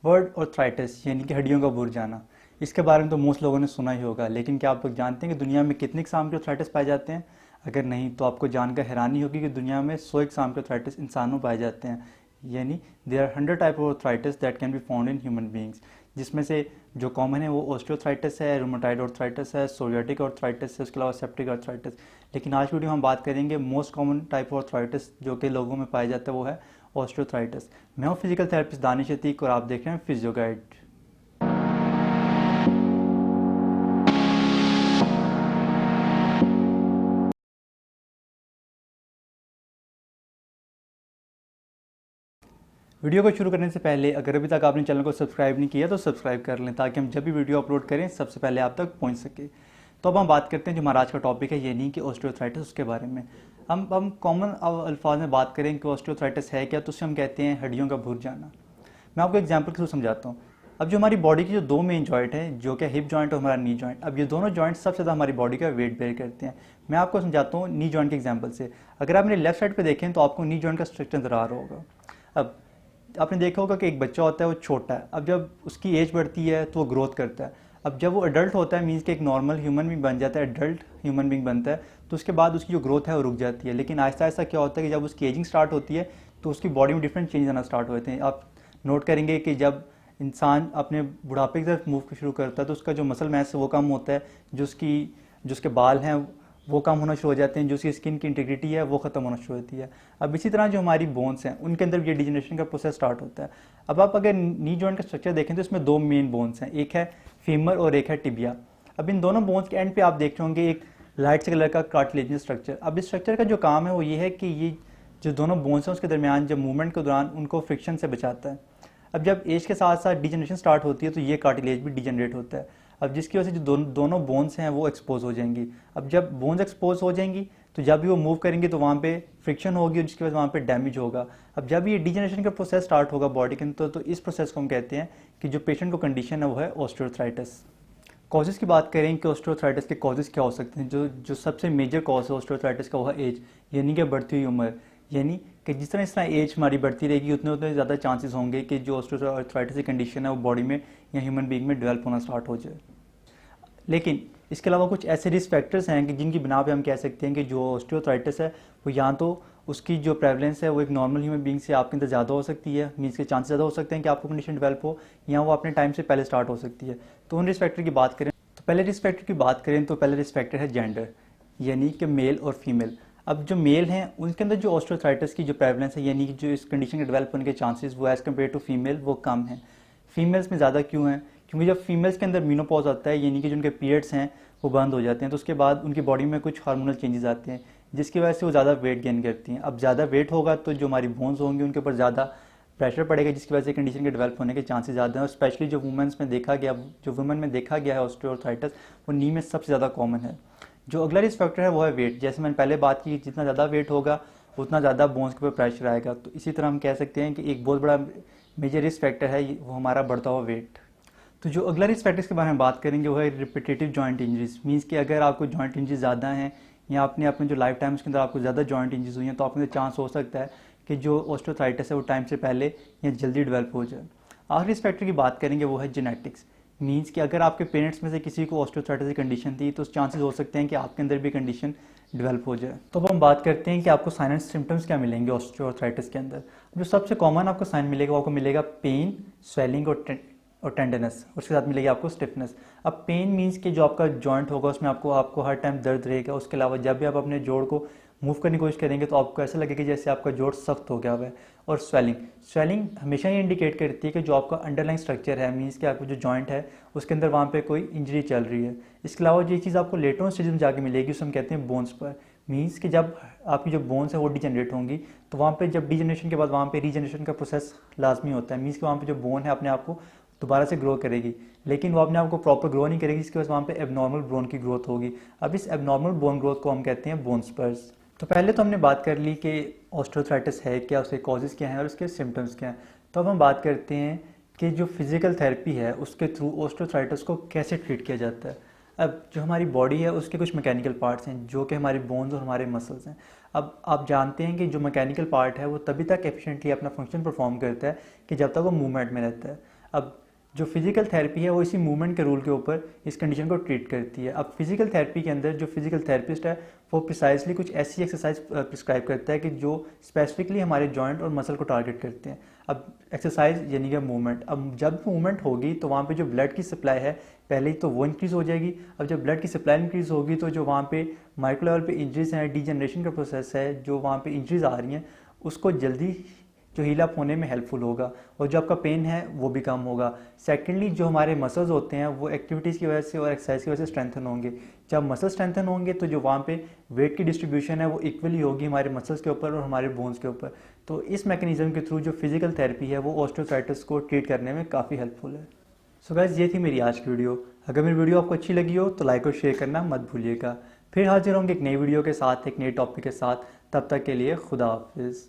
Word arthritis यानी कि हड्डियों का बुर जाना, इसके बारे में तो मोस्ट लोगों ने सुना ही होगा। लेकिन क्या आप लोग जानते हैं कि दुनिया में कितने किस्म के आर्थराइटिस पाए जाते हैं? अगर नहीं तो आपको जानकर हैरानी होगी कि दुनिया में 100 किस्म के आर्थराइटिस इंसानों में पाए जाते हैं। यानी there are 100 type of arthritis that can be found in human beings, जिसमें से जो कॉमन है वो ऑस्टियोआर्थराइटिस है, रूमेटॉइड आर्थराइटिस है, सोरियाटिक आर्थराइटिस है, उसके अलावा सेप्टिक आर्थराइटिस। लेकिन आज वीडियो में हम बात करेंगे most common type of arthritis जो कि लोगों में पाया जाता है, वो है ऑस्टियोआर्थराइटिस। मैं हूँ फिजिकल थेरेपिस्ट दानिश अतीक और आप देख रहे हैं फिजियो गाइड। वीडियो को शुरू करने से पहले अगर अभी तक आपने चैनल को सब्सक्राइब नहीं किया तो सब्सक्राइब कर लें, ताकि हम जब भी वीडियो अपलोड करें सबसे पहले आप तक पहुंच सके। तो अब हम बात करते हैं जो हमारा आज का टॉपिक है, ये नहीं कि ऑस्टियोआर्थराइटिस, उसके बारे में। हम कॉमन अल्फाज में बात करें कि ऑस्टियोआर्थराइटिस है क्या, तो उसे हम कहते हैं हड्डियों का भूर जाना। मैं आपको एग्जाम्पल के थ्रू समझाता हूँ। अब जो हमारी बॉडी की जो दो मेन जॉइंट हैं, जो कि हिप जॉइंट और हमारा नी जॉइंट, अब ये दोनों जॉइंट सबसे ज़्यादा हमारी बॉडी का वेट बेयर करते हैं। मैं आपको समझाता हूँ नी जॉइंट के एग्जाम्पल से। अगर आप मेरे लेफ्ट साइड पे देखें तो आपको नी जॉइंट का स्ट्रक्चर नजर आ रहा होगा। अब आपने देखा होगा कि एक बच्चा होता है वो छोटा है, अब जब उसकी एज बढ़ती है तो वो ग्रोथ करता है। अब जब वो अडल्ट होता है, मीन्स कि एक नॉर्मल ह्यूमन बींग बन जाता है, एडल्ट ह्यूमन बींग बनता है, तो उसके बाद उसकी जो ग्रोथ है वो रुक जाती है। लेकिन आहिस्ता आहिस्ता क्या होता है कि जब उसकी एजिंग स्टार्ट होती है तो उसकी बॉडी में डिफरेंट चेंज आना स्टार्ट होते हैं। आप नोट करेंगे कि जब इंसान अपने बुढ़ापे की तरफ मूव शुरू करता है तो उसका जो मसल मैस है वो कम होता है, जो उसके बाल हैं वो कम होना शुरू हो जाते हैं, जो उसकी स्किन की इंटीग्रिटी है वो ख़त्म होना शुरू होती है। अब इसी तरह जो हमारी बोन्स हैं उनके अंदर ये डिजनरेशन का प्रोसेस स्टार्ट होता है। अब आप अगर नी जॉइंट का स्ट्रक्चर देखें तो इसमें दो मेन बोन्स हैं, एक है फीमर और एक है टिबिया। अब इन दोनों बोन्स के एंड पे आप देख रहे होंगे एक लाइट से कलर का कार्टिलेजिनस स्ट्रक्चर। अब इस स्ट्रक्चर का जो काम है वो ये है कि ये जो दोनों बोन्स हैं उसके दरमियान जब मूवमेंट के दौरान उनको फ्रिक्शन से बचाता है। अब जब एज के साथ साथ डिजनरेशन स्टार्ट होती है तो ये कार्टिलेज भी डिजनरेट होता है। अब जिसकी वजह से जो दोनों बोन्स हैं वो एक्सपोज हो जाएंगी। अब जब बोन्स एक्सपोज हो जाएंगी तो जब भी वो मूव करेंगे तो वहाँ पे फ्रिक्शन होगी और जिसकी वजह से वहाँ पे डैमेज होगा। अब जब ये डिजनरेशन का प्रोसेस स्टार्ट होगा बॉडी के अंदर, तो इस प्रोसेस को हम कहते हैं कि जो पेशेंट को कंडीशन है वो है ऑस्टियोआर्थराइटिस। कॉजेज़ की बात करें कि ऑस्टियोआर्थराइटिस के कॉजेज़ क्या हो सकते हैं, जो जो सबसे मेजर कॉज है ऑस्टियोआर्थराइटिस का वो है एज, यानी कि बढ़ती हुई उम्र। यानी कि जिस तरह एज हमारी बढ़ती रहेगी उतने उतने ज़्यादा चांसेस होंगे कि जो ऑस्टियोआर्थराइटिस की कंडीशन है वो बॉडी में या ह्यूमन बीइंग में डेवलप होना स्टार्ट हो जाए। लेकिन इसके अलावा कुछ ऐसे रिस्क फैक्टर्स हैं कि जिनकी बिना पे हम कह सकते हैं कि जो ऑस्टियोआर्थराइटिस है वो या तो उसकी जो प्रेवलेंस है वो एक नॉर्मल ह्यूमन बीइंग से आपके अंदर ज़्यादा हो सकती है, मीन्स के चांसेस ज़्यादा हो सकते हैं कि आपको कंडीशन डेवलप हो, या वो अपने टाइम से पहले स्टार्ट हो सकती है। तो उन रिस्क फैक्टर की बात करें तो पहले रिस्क फैक्टर की बात करें तो पहले रिस्क फैक्टर है जेंडर, यानी कि मेल और फीमेल। अब जो मेल हैं उनके अंदर जो ऑस्टियोआर्थराइटिस की जो प्रेवलेंस है, यानी कि जो इस कंडीशन के डेवलप होने के चांसेस वो एज़ कम्पेयर टू फीमेल वो कम हैं। फीमेल्स में ज़्यादा क्यों हैं? क्योंकि जब फीमेल्स के अंदर मीनोपॉज आता है, यानी कि जो उनके पीरियड्स हैं वो बंद हो जाते हैं, तो उसके बाद उनकी बॉडी में कुछ हार्मोनल चेंजेस आते हैं जिसकी वजह से वो ज़्यादा वेट गेन करती हैं। अब ज़्यादा वेट होगा तो जो हमारी बोन्स होंगी उनके ऊपर ज़्यादा प्रेशर पड़ेगा, जिसकी वजह से कंडीशन के डेवलप होने के चांसेस ज़्यादा हैं। और स्पेशली जो वुमेन में देखा गया है ऑस्टियोआर्थराइटिस, वो नी में सबसे ज़्यादा कॉमन है। जो अगला रिस्क फैक्टर है वो है वेट। जैसे मैंने पहले बात की, जितना ज़्यादा वेट होगा उतना ज़्यादा बोन्स के ऊपर प्रेशर आएगा। तो इसी तरह हम कह सकते हैं कि एक बहुत बड़ा मेजर रिस्क फैक्टर है वो हमारा बढ़ता हुआ वेट। तो जो अगला रिस्क फैक्टर्स के बारे में बात करेंगे वो है रिपीटेटिव जॉइंट इंजरीज। मीन्स कि अगर आपको जॉइंट इंजरीज ज़्यादा हैं या आपने अपने जो लाइफ टाइम उसके अंदर आपको ज़्यादा जॉइंट इंजरीज हुई हैं, तो आपके अंदर चांस हो सकता है कि जो ऑस्टियोआर्थराइटिस है वो टाइम से पहले या जल्दी डेवलप हो जाए। आखिरी रिस्क फैक्टर की बात करेंगे वो है जेनेटिक्स। मीन्स कि अगर आपके पेरेंट्स में से किसी को ऑस्टियोआर्थराइटिस की कंडीशन थी तो चांसेस हो सकते हैं कि आपके अंदर भी कंडीशन डेवलप हो जाए। तो अब हम बात करते हैं कि आपको साइन एंड सिम्टम्स क्या मिलेंगे ऑस्टियोआर्थराइटिस के अंदर। जो सबसे कॉमन आपको साइन मिलेगा वो आपको मिलेगा पेन, स्वेलिंग और टेंडरनेस, उसके साथ मिलेगी आपको स्टिफनेस। अब पेन मीन्स कि जो आपका जॉइंट होगा उसमें आपको आपको हर टाइम दर्द रहेगा। उसके अलावा जब भी आप अपने जोड़ को मूव करने की कोशिश करेंगे तो आपको ऐसा लगेगा जैसे आपका जोड़ सख्त हो गया हुआ है। और स्वेलिंग हमेशा ये इंडिकेट करती है कि जो आपका अंडरलाइन स्ट्रक्चर है, मीन्स कि आपको जो जॉइंट है उसके अंदर वहाँ पे कोई इंजरी चल रही है। इसके अलावा जो चीज़ आपको लेटर स्टेज में जाके मिलेगी उसे हम कहते हैं बोन्स पर। मीन्स कि जब आपकी जो बोन्स है वो डिजनरेट होंगी तो वहाँ पे जब डिजनरेशन के बाद वहाँ पे रीजनरेशन का प्रोसेस लाजमी होता है। मीन्स कि वहाँ पे जो बोन है अपने आप को दोबारा से ग्रो करेगी, लेकिन वो अपने आप को प्रॉपर ग्रो नहीं करेगी, जिसकी वजह से वहाँ पे एबनॉर्मल बोन की ग्रोथ होगी। अब इस एबनॉर्मल बोन ग्रोथ को हम कहते हैं बोन स्पर्स। तो पहले तो हमने बात कर ली कि ऑस्टियोआर्थराइटिस है क्या, उसके कॉजेज़ क्या हैं और उसके सिम्टम्स क्या हैं। तो अब हम बात करते हैं कि जो फिज़िकल थेरेपी है उसके थ्रू ऑस्टियोआर्थराइटिस को कैसे ट्रीट किया जाता है। अब जो हमारी बॉडी है उसके कुछ मैकेनिकल पार्ट्स हैं जो कि हमारी बोन्स और हमारे मसल्स हैं। अब आप जानते हैं कि जो मैकेनिकल पार्ट है वो तभी तक एफिशिएंटली अपना फंक्शन परफॉर्म करता है कि जब तक वो मूवमेंट में रहता है। अब जो फिजिकल थेरेपी है वो इसी मूवमेंट के रूल के ऊपर इस कंडीशन को ट्रीट करती है। अब फिजिकल थेरेपी के अंदर जो फिजिकल थेरेपिस्ट है वो प्रिसाइजली कुछ ऐसी एक्सरसाइज प्रिस्क्राइब करता है कि जो स्पेसिफिकली हमारे जॉइंट और मसल को टारगेट करते हैं। अब एक्सरसाइज यानी कि मूवमेंट, अब जब मूवमेंट होगी तो वहाँ पे जो ब्लड की सप्लाई है पहले ही तो वो इंक्रीज़ हो जाएगी। अब जब ब्लड की सप्लाई इंक्रीज़ होगी तो जो वहाँ पे माइक्रो लेवल पे इंजरीज हैं, डीजनरेशन का प्रोसेस है, जो वहाँ पे इंजरीज आ रही हैं उसको जल्दी जो हील अप होने में हेल्पफुल होगा और जो आपका पेन है वो भी कम होगा। सेकेंडली जो हमारे मसल्स होते हैं वो एक्टिविटीज़ की वजह से और एक्सरसाइज की वजह से स्ट्रेंथन होंगे। जब मसल स्ट्रेंथन होंगे तो जो वहाँ पे वेट की डिस्ट्रीब्यूशन है वो इक्वली होगी हमारे मसल्स के ऊपर और हमारे बोन्स के ऊपर। तो इस मैकेनिज्म के थ्रू जो फिजिकल थेरेपी है वो ऑस्टियोआर्थराइटिस को ट्रीट करने में काफ़ी हेल्पफुल है। सो गाइस, ये थी मेरी आज की वीडियो। अगर मेरी वीडियो आपको अच्छी लगी हो तो लाइक और शेयर करना मत भूलिएगा। फिर हाजिर होंगे एक नई वीडियो के साथ, एक नए टॉपिक के साथ। तब तक के लिए खुदा हाफिज़।